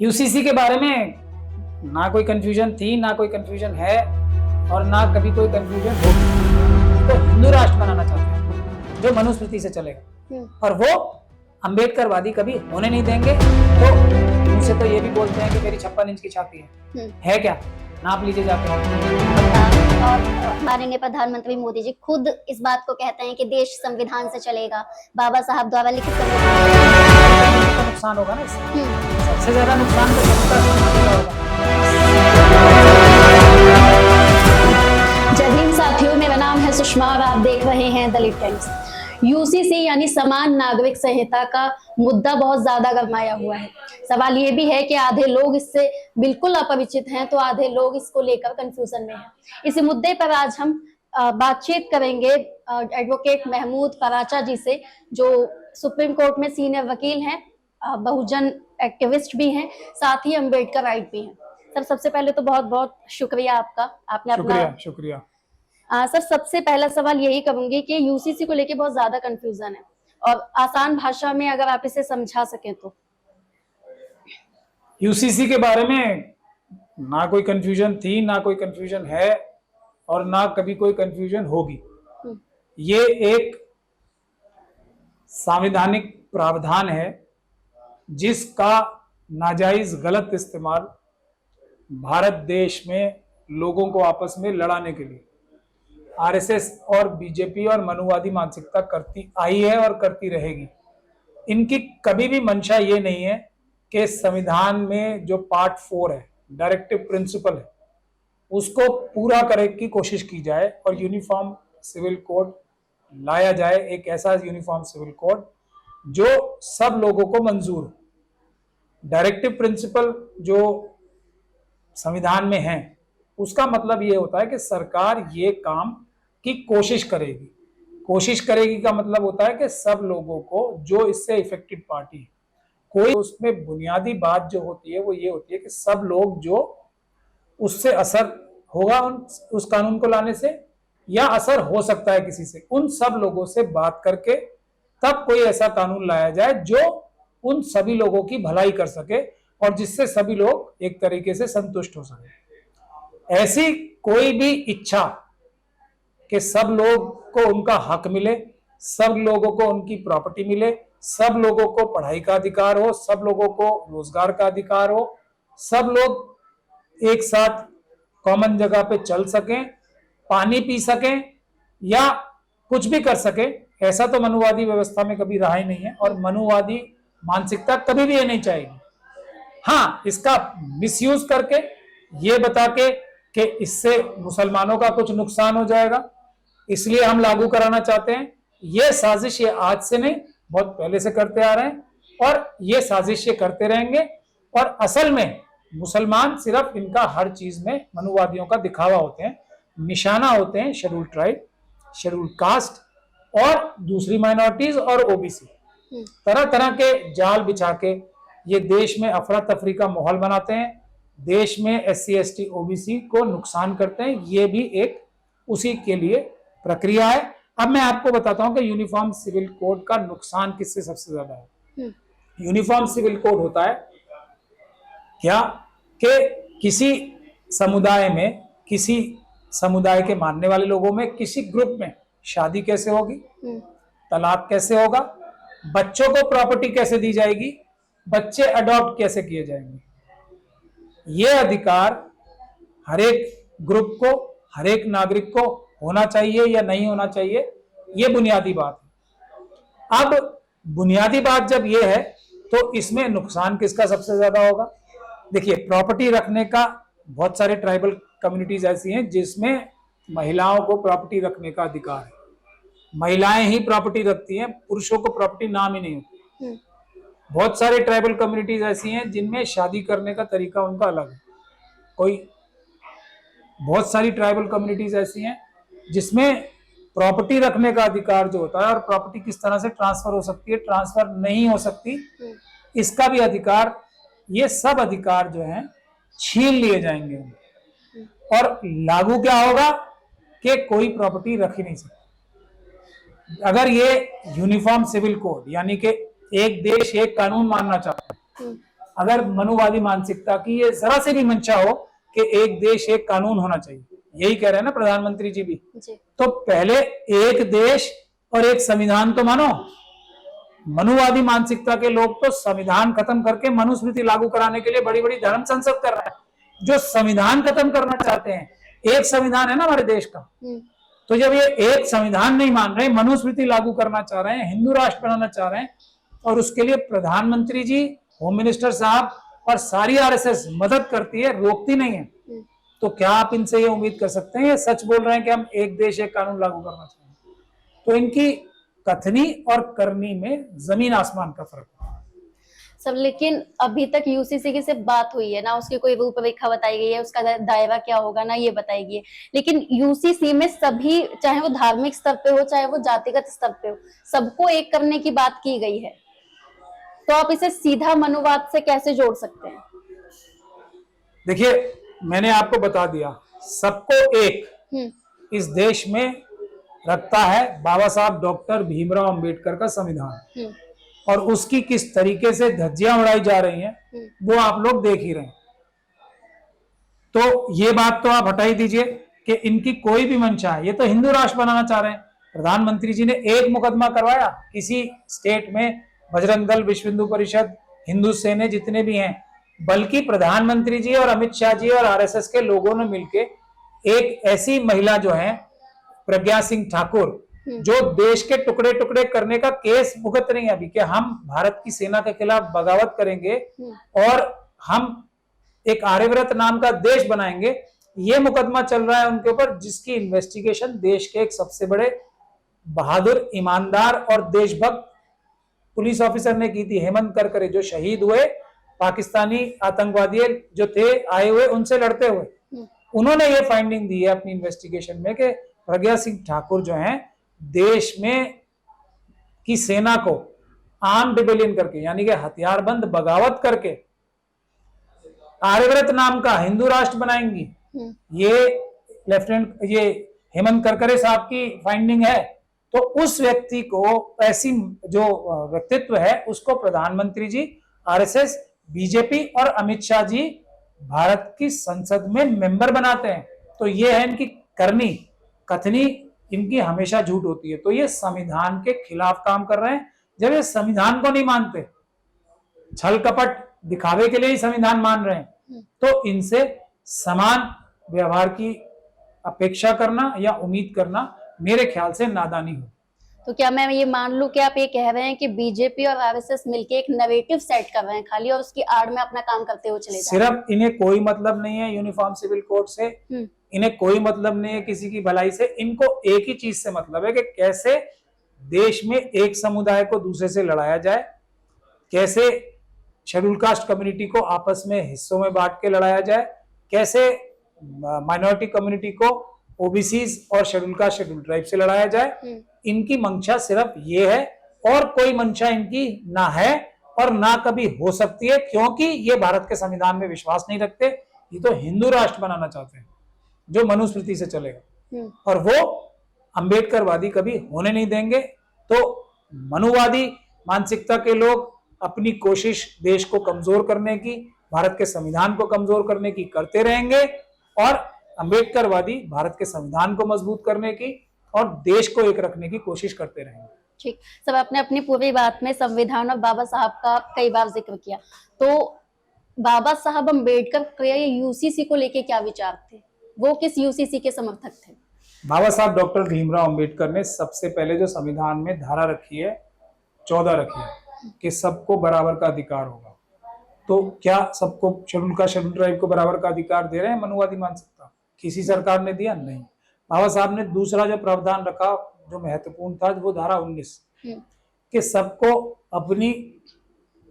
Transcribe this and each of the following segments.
UCC के बारे में ना कोई कंफ्यूजन थी, ना कोई कंफ्यूजन है और ना कभी कोई कंफ्यूजन होगी। तो हिंदू राष्ट्र बनाना चाहते हैं जो मनुस्मृति से चलेगा और वो अंबेडकरवादी कभी होने नहीं देंगे। तो उनसे तो ये भी बोलते हैं कि मेरी 56 इंच की छाती है क्या? नाप लीजिए जाके। और माननीय प्रधानमंत्री मोदी जी खुद इस बात को कहते हैं कि देश संविधान से चलेगा। बाबा साहब द्वारा लिखित संविधान तो नुकसान होगा ना इससे। सबसे ज्यादा नुकसान तो होगा। जय हिंद साथियों, मेरा नाम है सुषमा और आप देख रहे हैं दलित टाइम्स। यूसीसी यानी समान नागरिक संहिता का मुद्दा बहुत ज्यादा गरमाया हुआ है। सवाल ये भी है कि आधे लोग इससे बिल्कुल अपरिचित हैं तो आधे लोग इसको लेकर कंफ्यूजन में हैं। इसी मुद्दे पर आज हम बातचीत करेंगे एडवोकेट महमूद फराचा जी से, जो सुप्रीम कोर्ट में सीनियर वकील हैं, बहुजन एक्टिविस्ट भी हैं, साथ ही अम्बेडकर राइट भी हैं। सर, सबसे पहले तो बहुत बहुत शुक्रिया आपका, आपने शुक्रिया। सर, सबसे पहला सवाल यही करूंगी कि यूसीसी को लेके बहुत ज्यादा कंफ्यूजन है और आसान भाषा में अगर आप इसे समझा सकें तो। यूसीसी के बारे में ना कोई कंफ्यूजन थी, ना कोई कंफ्यूजन है और ना कभी कोई कंफ्यूजन होगी। ये एक संवैधानिक प्रावधान है जिसका नाजायज गलत इस्तेमाल भारत देश में लोगों को आपस में लड़ाने के लिए आरएसएस और बीजेपी और मनुवादी मानसिकता करती आई है और करती रहेगी। इनकी कभी भी मंशा ये नहीं है कि संविधान में जो पार्ट 4 है, डायरेक्टिव प्रिंसिपल है, उसको पूरा करने की कोशिश की जाए और यूनिफॉर्म सिविल कोड लाया जाए। एक ऐसा यूनिफॉर्म सिविल कोड जो सब लोगों को मंजूर हो। डायरेक्टिव प्रिंसिपल जो संविधान में है उसका मतलब ये होता है कि सरकार ये काम की कोशिश करेगी। कोशिश करेगी का मतलब होता है कि सब लोगों को जो इससे इफेक्टेड पार्टी है, कोई उसमें बुनियादी बात जो होती है वो ये होती है कि सब लोग जो उससे असर होगा उस कानून को लाने से या असर हो सकता है किसी से, उन सब लोगों से बात करके तब कोई ऐसा कानून लाया जाए जो उन सभी लोगों की भलाई कर सके और जिससे सभी लोग एक तरीके से संतुष्ट हो सके। ऐसी कोई भी इच्छा कि सब लोग को उनका हक मिले, सब लोगों को उनकी प्रॉपर्टी मिले, सब लोगों को पढ़ाई का अधिकार हो, सब लोगों को रोजगार का अधिकार हो, सब लोग एक साथ कॉमन जगह पे चल सकें, पानी पी सकें या कुछ भी कर सकें, ऐसा तो मनुवादी व्यवस्था में कभी रहा ही नहीं है और मनुवादी मानसिकता कभी भी ये नहीं चाहेगी। हाँ, इसका मिसयूज करके ये बता के कि इससे मुसलमानों का कुछ नुकसान हो जाएगा इसलिए हम लागू कराना चाहते हैं, ये साजिश ये आज से नहीं बहुत पहले से करते आ रहे हैं और ये साजिश ये करते रहेंगे। और असल में मुसलमान सिर्फ इनका हर चीज में मनुवादियों का दिखावा होते हैं, निशाना होते हैं शेड्यूल ट्राइब, शेड्यूल कास्ट और दूसरी माइनॉरिटीज और ओबीसी। तरह तरह के जाल बिछा के ये देश में अफरा तफरी का माहौल बनाते हैं, देश में एससी एसटी ओबीसी को नुकसान करते हैं। ये भी एक उसी के लिए प्रक्रिया है। अब मैं आपको बताता हूं कि यूनिफॉर्म सिविल कोड का नुकसान किससे सबसे ज्यादा है। यूनिफॉर्म सिविल कोड होता है क्या कि किसी समुदाय में, किसी समुदाय के मानने वाले लोगों में, किसी ग्रुप में शादी कैसे होगी, तलाक कैसे होगा, बच्चों को प्रॉपर्टी कैसे दी जाएगी, बच्चे अडॉप्ट कैसे किए जाएंगे। ये अधिकार हर एक ग्रुप को, हर एक नागरिक को होना चाहिए या नहीं होना चाहिए, ये बुनियादी बात है। अब बुनियादी बात जब ये है तो इसमें नुकसान किसका सबसे ज्यादा होगा? देखिए, प्रॉपर्टी रखने का बहुत सारे ट्राइबल कम्युनिटीज ऐसी हैं जिसमें महिलाओं को प्रॉपर्टी रखने का अधिकार है। महिलाएं ही प्रॉपर्टी रखती हैं, पुरुषों को प्रॉपर्टी नाम ही नहीं होती। बहुत सारे ट्राइबल कम्युनिटीज ऐसी हैं जिनमें शादी करने का तरीका उनका अलग है। बहुत सारी ट्राइबल कम्युनिटीज ऐसी हैं जिसमें प्रॉपर्टी रखने का अधिकार जो होता है और प्रॉपर्टी किस तरह से ट्रांसफर हो सकती है, ट्रांसफर नहीं हो सकती, इसका भी अधिकार, ये सब अधिकार जो हैं छीन लिए जाएंगे और लागू क्या होगा कि कोई प्रॉपर्टी रख ही नहीं सकती। अगर ये यूनिफॉर्म सिविल कोड यानी कि एक देश एक कानून मानना चाहता है, अगर मनुवादी मानसिकता की ये जरा से भी मंशा हो कि एक देश एक कानून होना चाहिए, यही कह रहे हैं ना प्रधानमंत्री जी भी, तो पहले एक देश और एक संविधान तो मानो। मनुवादी मानसिकता के लोग तो संविधान खत्म करके मनुस्मृति लागू कराने के लिए बड़ी बड़ी धर्म संसद कर रहे हैं। जो संविधान खत्म करना चाहते हैं, एक संविधान है ना हमारे देश का, तो जब ये एक संविधान नहीं मान रहे, मनुस्मृति लागू करना चाह रहे हैं, हिंदू राष्ट्र बनाना चाह रहे हैं, और उसके लिए प्रधानमंत्री जी, होम मिनिस्टर साहब और सारी आरएसएस मदद करती है, रोकती नहीं है, तो क्या आप इनसे ये उम्मीद कर सकते हैं ये सच बोल रहे हैं कि हम एक देश एक कानून लागू करना चाहते हैं? तो इनकी कथनी और करनी में जमीन आसमान का फर्क है। सब, लेकिन अभी तक यूसीसी की सिर्फ बात हुई है ना, उसकी कोई रूपरेखा बताई गई है, उसका दायरा क्या होगा ना ये बताई गई है। लेकिन यूसीसी में सभी, चाहे वो धार्मिक स्तर पे हो चाहे वो जातिगत स्तर पे हो, सबको एक करने की बात की गई है। तो आप इसे सीधा मनुवाद से कैसे जोड़ सकते हैं? देखिए, मैंने आपको बता दिया, सबको एक इस देश में रखता है बाबा साहब डॉक्टर भीमराव अंबेडकर का संविधान, और उसकी किस तरीके से धज्जियां उड़ाई जा रही हैं वो आप लोग देख ही रहे हैं। तो ये बात तो आप हटा ही दीजिए कि इनकी कोई भी मंशा है, ये तो हिंदू राष्ट्र बनाना चाह रहे हैं। प्रधानमंत्री जी ने एक मुकदमा करवाया किसी स्टेट में, बजरंग दल, विश्व हिंदू परिषद, हिंदू सेना जितने भी हैं, बल्कि प्रधानमंत्री जी और अमित शाह जी और आरएसएस के लोगों ने मिलके एक ऐसी महिला जो है प्रज्ञा सिंह ठाकुर, जो देश के टुकड़े टुकड़े करने का केस भुगत रही है अभी, कि हम भारत की सेना के खिलाफ बगावत करेंगे और हम एक आर्यव्रत नाम का देश बनाएंगे, ये मुकदमा चल रहा है उनके ऊपर, जिसकी इन्वेस्टिगेशन देश के एक सबसे बड़े बहादुर, ईमानदार और देशभक्त पुलिस ऑफिसर ने की थी, हेमंत करकरे, जो शहीद हुए पाकिस्तानी आतंकवादी जो थे आए हुए उनसे लड़ते हुए। उन्होंने ये फाइंडिंग दी है अपनी इन्वेस्टिगेशन में कि प्रज्ञा सिंह ठाकुर जो हैं देश में की सेना को आर्म रिबेलियन करके, यानी कि हथियारबंद बगावत करके आर्यव्रत नाम का हिंदू राष्ट्र बनाएंगी। ये लेफ्टिनेंट, ये हेमंत करकरे साहब की फाइंडिंग है। तो उस व्यक्ति को, ऐसी जो व्यक्तित्व है, उसको प्रधानमंत्री जी, आरएसएस, बीजेपी और अमित शाह जी भारत की संसद में मेंबर बनाते हैं। तो ये है इनकी करनी, कथनी इनकी हमेशा झूठ होती है। तो ये संविधान के खिलाफ काम कर रहे हैं। जब ये संविधान को नहीं मानते, छल कपट दिखावे के लिए ही संविधान मान रहे हैं, तो इनसे समान व्यवहार की अपेक्षा करना या उम्मीद करना मेरे ख्याल से नादानी हो। तो क्या मैं ये मान लूं कि आप ये कह रहे हैं कि बीजेपी और आरएसएस मिलके एक नैरेटिव सेट कर रहे हैं खाली, और उसकी आड़ में अपना काम करते हुए चले जा रहे हैं? सिर्फ इन्हें कोई मतलब नहीं है यूनिफॉर्म सिविल कोड से, इन्हें कोई मतलब नहीं है किसी की भलाई से। इनको एक ही चीज से मतलब है कि कैसे देश में एक समुदाय को दूसरे से लड़ाया जाए, कैसे शेड्यूल कास्ट कम्युनिटी को आपस में हिस्सों में बांट के लड़ाया जाए, कैसे माइनॉरिटी कम्युनिटी को ओबीसीज और शेड्यूल कास्ट, शेड्यूल ट्राइब से लड़ाया जाए। इनकी मंशा सिर्फ ये है, और कोई मंशा इनकी ना है और ना कभी हो सकती है, क्योंकि ये भारत के संविधान में विश्वास नहीं रखते। ये तो हिंदू राष्ट्र बनाना चाहते हैं जो मनुस्मृति से चलेगा, और वो अंबेडकरवादी कभी होने नहीं देंगे। तो मनुवादी मानसिकता के लोग अपनी कोशिश देश को कमजोर करने की, भारत के संविधान को कमजोर करने की करते रहेंगे, और अंबेडकरवादी भारत के संविधान को मजबूत करने की और देश को एक रखने की कोशिश करते रहेंगे। ठीक, सब आपने अपनी पूरी बात में संविधान और बाबा साहब का कई बार जिक्र किया। तो बाबा साहब अम्बेडकर के यूसीसी को लेके क्या विचार थे? वो किस यूसीसी के समर्थक थे? बाबा साहब डॉक्टर भीमराव अंबेडकर ने सबसे पहले जो संविधान में धारा रखी है, 14 रखी है कि सबको बराबर का अधिकार होगा। तो क्या सबको शेड्यूल का, शेड्यूल ट्राइब को बराबर का अधिकार दे रहे हैं मनुवादी मानसिकता? किसी सरकार ने दिया? नहीं। बाबा साहब ने दूसरा जो प्रावधान रखा जो महत्वपूर्ण था, वो धारा 19 कि सबको अपनी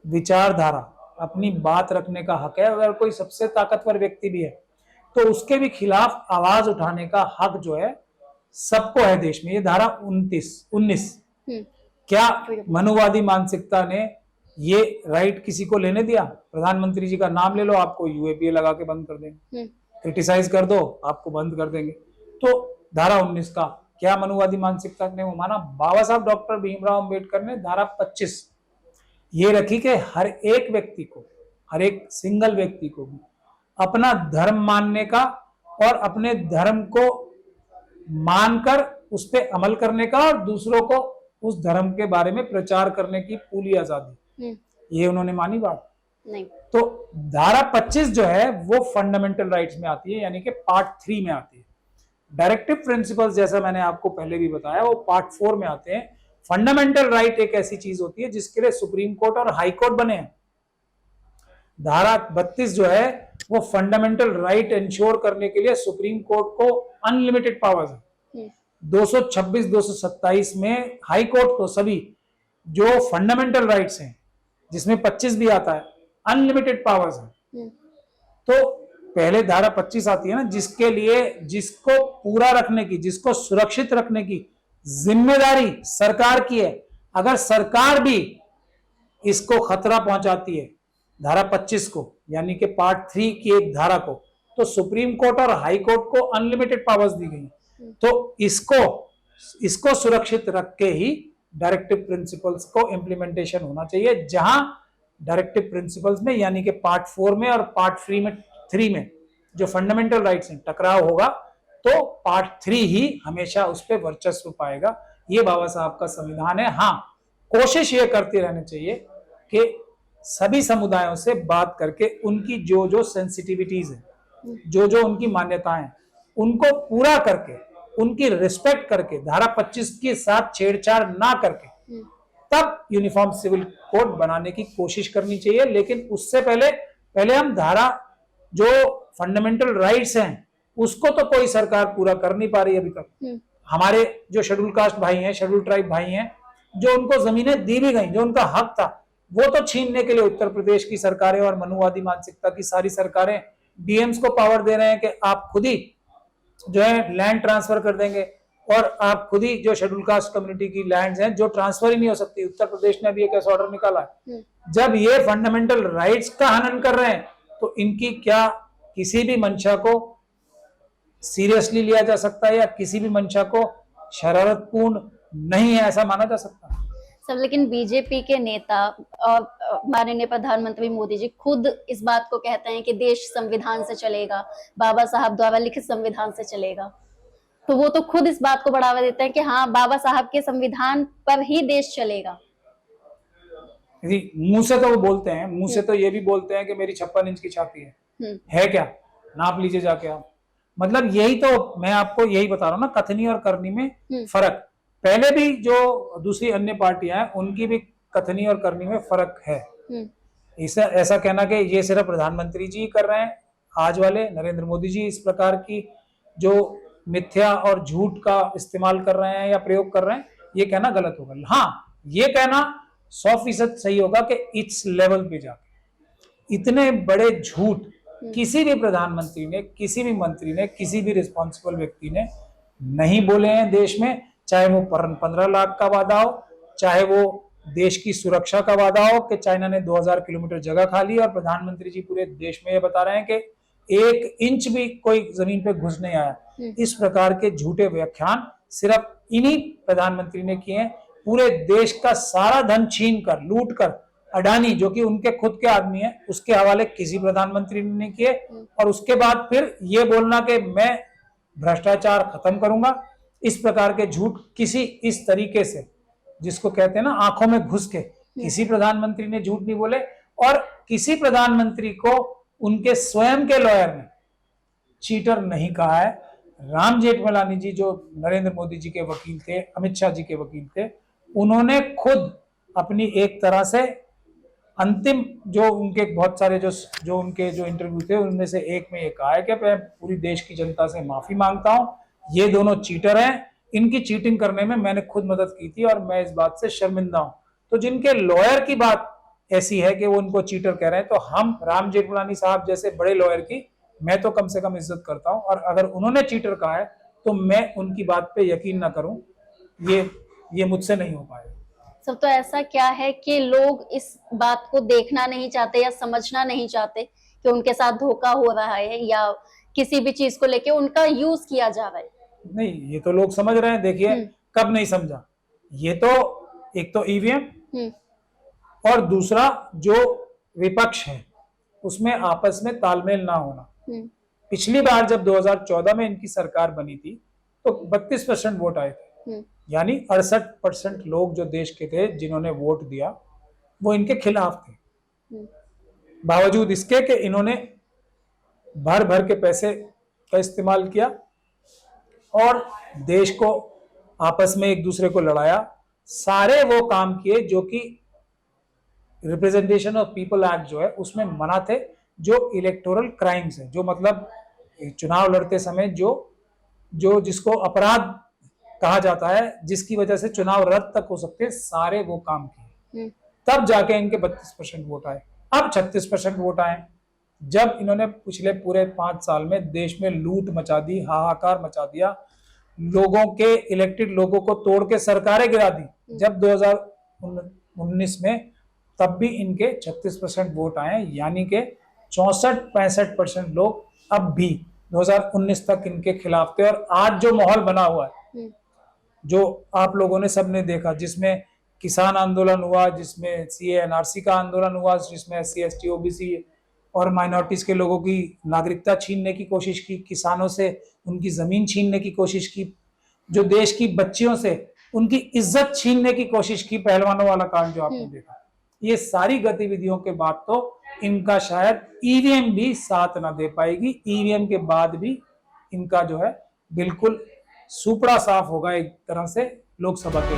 विचारधारा, अपनी बात रखने का हक है। अगर कोई सबसे ताकतवर व्यक्ति भी है तो उसके भी खिलाफ आवाज उठाने का हक जो है सबको है देश में। ये धारा 19 क्या मनुवादी मानसिकता ने ये राइट किसी को लेने दिया? प्रधानमंत्री जी का नाम ले लो, आपको यूएपीए लगा के बंद कर देंगे, क्रिटिसाइज कर दो, आपको बंद कर देंगे। तो धारा 19 का क्या मनुवादी मानसिकता ने वो माना? बाबा साहब डॉक्टर भीमराव अंबेडकर ने धारा 25 ये रखी कि हर एक व्यक्ति को हर एक सिंगल व्यक्ति को भी अपना धर्म मानने का और अपने धर्म को मानकर उस पर अमल करने का और दूसरों को उस धर्म के बारे में प्रचार करने की पूरी आजादी, ये उन्होंने मानी बात नहीं। तो धारा 25 जो है वो फंडामेंटल राइट्स में आती है, यानी कि पार्ट 3 में आती है। डायरेक्टिव प्रिंसिपल्स जैसा मैंने आपको पहले भी बताया वो पार्ट 4 में आते हैं। फंडामेंटल राइट एक ऐसी चीज होती है जिसके लिए सुप्रीम कोर्ट और हाई कोर्ट बने हैं। धारा 32 जो है वो फंडामेंटल राइट इंश्योर करने के लिए सुप्रीम कोर्ट को अनलिमिटेड पावर्स है। 226, 227 में हाई कोर्ट को सभी जो फंडामेंटल राइट्स हैं जिसमें 25 भी आता है अनलिमिटेड पावर्स है। तो पहले धारा 25 आती है ना, जिसके लिए जिसको पूरा रखने की, जिसको सुरक्षित रखने की जिम्मेदारी सरकार की है। अगर सरकार भी इसको खतरा पहुंचाती है धारा 25 को, यानी कि पार्ट 3 की एक धारा को, तो सुप्रीम कोर्ट और हाई कोर्ट को अनलिमिटेड पावर्स दी गई। तो इसको सुरक्षित रख के ही डायरेक्टिव प्रिंसिपल्स को इंप्लीमेंटेशन होना चाहिए। जहां डायरेक्टिव प्रिंसिपल्स में यानी कि पार्ट 4 में और पार्ट 3 में जो फंडामेंटल राइट्स हैं टकराव होगा तो पार्ट 3 ही हमेशा उस पर वर्चस्व पाएगा। ये बाबा साहब का संविधान है। हाँ, कोशिश ये करते रहनी चाहिए कि सभी समुदायों से बात करके उनकी जो जो सेंसिटिविटीज है, जो जो उनकी मान्यताएं हैं, उनको पूरा करके, उनकी रिस्पेक्ट करके, धारा 25 के साथ छेड़छाड़ ना करके तब यूनिफॉर्म सिविल कोड बनाने की कोशिश करनी चाहिए। लेकिन उससे पहले हम धारा जो फंडामेंटल राइट्स हैं उसको तो कोई सरकार पूरा कर नहीं पा रही अभी तक। हमारे जो शेड्यूल कास्ट भाई हैं, शेड्यूल ट्राइब भाई हैं, जो उनको जमीनें दी भी गई, जो उनका हक था, वो तो छीनने के लिए उत्तर प्रदेश की सरकारें और मनुवादी मानसिकता की सारी सरकारें डीएम्स को पावर दे रहे हैं कि आप खुद ही जो है लैंड ट्रांसफर कर देंगे और आप खुद ही जो शेड्यूल कास्ट कम्युनिटी की लैंड्स हैं जो ट्रांसफर ही नहीं हो सकती। उत्तर प्रदेश ने भी एक ऐसा ऑर्डर निकाला है। जब ये फंडामेंटल राइट्स का हनन कर रहे हैं तो इनकी क्या किसी भी मंशा को सीरियसली लिया जा सकता है या किसी भी मंशा को शरारतपूर्ण नहीं है ऐसा माना जा सकता है? सब लेकिन बीजेपी के नेता और माननीय प्रधानमंत्री मोदी जी खुद इस बात को कहते हैं कि देश संविधान से चलेगा, बाबा साहब द्वारा लिखित संविधान से चलेगा। तो वो तो खुद इस बात को बढ़ावा देते हैं कि हाँ, बाबा साहब के संविधान पर ही देश चलेगा। मुंह से तो वो बोलते हैं, मुंह से तो ये भी बोलते हैं कि मेरी 56 इंच की छाती है क्या? नाप लीजिए जाके आप। मतलब यही तो मैं आपको यही बता रहा हूँ ना, कथनी और करनी में फर्क। पहले भी जो दूसरी अन्य पार्टियां हैं उनकी भी कथनी और करनी में फर्क है। ऐसा कहना कि ये सिर्फ प्रधानमंत्री जी कर रहे हैं, आज वाले नरेंद्र मोदी जी इस प्रकार की जो मिथ्या और झूठ का इस्तेमाल कर रहे हैं या प्रयोग कर रहे हैं, ये कहना गलत होगा। हाँ, ये कहना 100% सही होगा कि इस लेवल पे जाके इतने बड़े झूठ किसी भी प्रधानमंत्री ने, किसी भी मंत्री ने, किसी भी रिस्पॉन्सिबल व्यक्ति ने नहीं बोले हैं देश में। चाहे वो 15 लाख का वादा हो, चाहे वो देश की सुरक्षा का वादा हो कि चाइना ने 2000 किलोमीटर जगह खा ली और प्रधानमंत्री जी पूरे देश में ये बता रहे हैं कि 1 इंच भी कोई जमीन पे घुस नहीं आया। इस प्रकार के झूठे व्याख्यान सिर्फ इन्हीं प्रधानमंत्री ने किए हैं। पूरे देश का सारा धन छीन कर, लूट कर, अडानी जो कि उनके खुद के आदमी है, उसके हवाले किसी प्रधानमंत्री ने नहीं किए। और उसके बाद फिर ये बोलना कि मैं भ्रष्टाचार खत्म करूंगा, इस प्रकार के झूठ किसी इस तरीके से, जिसको कहते हैं ना आंखों में घुस के, किसी प्रधानमंत्री ने झूठ नहीं बोले। और किसी प्रधानमंत्री को उनके स्वयं के लॉयर ने चीटर नहीं कहा है। राम जेठमलानी जी जो नरेंद्र मोदी जी के वकील थे, अमित शाह जी के वकील थे, उन्होंने खुद अपनी एक तरह से अंतिम जो उनके बहुत सारे जो उनके जो इंटरव्यू थे उनमें से एक में ये कहा है कि मैं पूरी देश की जनता से माफी मांगता हूं, ये दोनों चीटर हैं, इनकी चीटिंग करने में मैंने खुद मदद की थी और मैं इस बात से शर्मिंदा हूं। तो जिनके लॉयर की बात ऐसी है कि वो उनको चीटर कह रहे हैं, तो हम राम जेठमलानी साहब जैसे बड़े लॉयर की मैं तो कम से कम इज्जत करता हूं। और अगर उन्होंने चीटर कहा है तो मैं उनकी बात पे यकीन ना करूं, ये मुझसे नहीं हो पाएगा। सब तो ऐसा क्या है कि लोग इस बात को देखना नहीं चाहते या समझना नहीं चाहते कि उनके साथ धोखा हो रहा है या किसी भी चीज को लेके उनका यूज किया जा रहा है। नहीं, ये तो लोग समझ रहे हैं। देखिए कब नहीं समझा, ये तो एक तो ईवीएम और दूसरा जो विपक्ष है उसमें आपस में तालमेल ना होना। हम्म, पिछली बार जब 2014 में इनकी सरकार बनी थी तो 32% वोट आए थे, हम्म, यानी 68% लोग जो देश के थे जिन्होंने वोट दिया वो इनके खिलाफ थे। हम्म, बावजूद इसके कि इन्होंने भर भर के पैसे का इस्तेमाल किया और देश को आपस में एक दूसरे को लड़ाया, सारे वो काम किए जो कि रिप्रेजेंटेशन ऑफ पीपल एक्ट जो है उसमें मना थे, जो इलेक्टोरल क्राइम्स है, जो मतलब चुनाव लड़ते समय जो जो जिसको अपराध कहा जाता है, जिसकी वजह से चुनाव रद्द तक हो सकते हैं, सारे वो काम किए। तब जाके इनके 32% वोट आए। अब 36% वोट आए जब इन्होंने पिछले पूरे 5 साल में देश में लूट मचा दी, हाहाकार मचा दिया, लोगों के इलेक्टेड लोगों को तोड़ के सरकारें गिरा दी जब 2019 में, तब भी इनके 36% वोट आए, यानी कि 64-65% लोग अब भी 2019 तक इनके खिलाफ थे। और आज जो माहौल बना हुआ है, जो आप लोगों ने सबने देखा, जिसमें किसान आंदोलन हुआ, जिसमें सीए एनआरसी का आंदोलन हुआ, जिसमें SC ST OBC और माइनॉरिटीज के लोगों की नागरिकता छीनने की कोशिश की, किसानों से उनकी जमीन छीनने की कोशिश की, जो देश की बच्चियों से उनकी इज्जत छीनने की कोशिश की, पहलवानों वाला कांड जो आपने देखा, ये सारी गतिविधियों के बाद तो इनका शायद ईवीएम भी साथ ना दे पाएगी। ईवीएम के बाद भी इनका जो है बिल्कुल सुपड़ा साफ होगा एक तरह से लोकसभा के।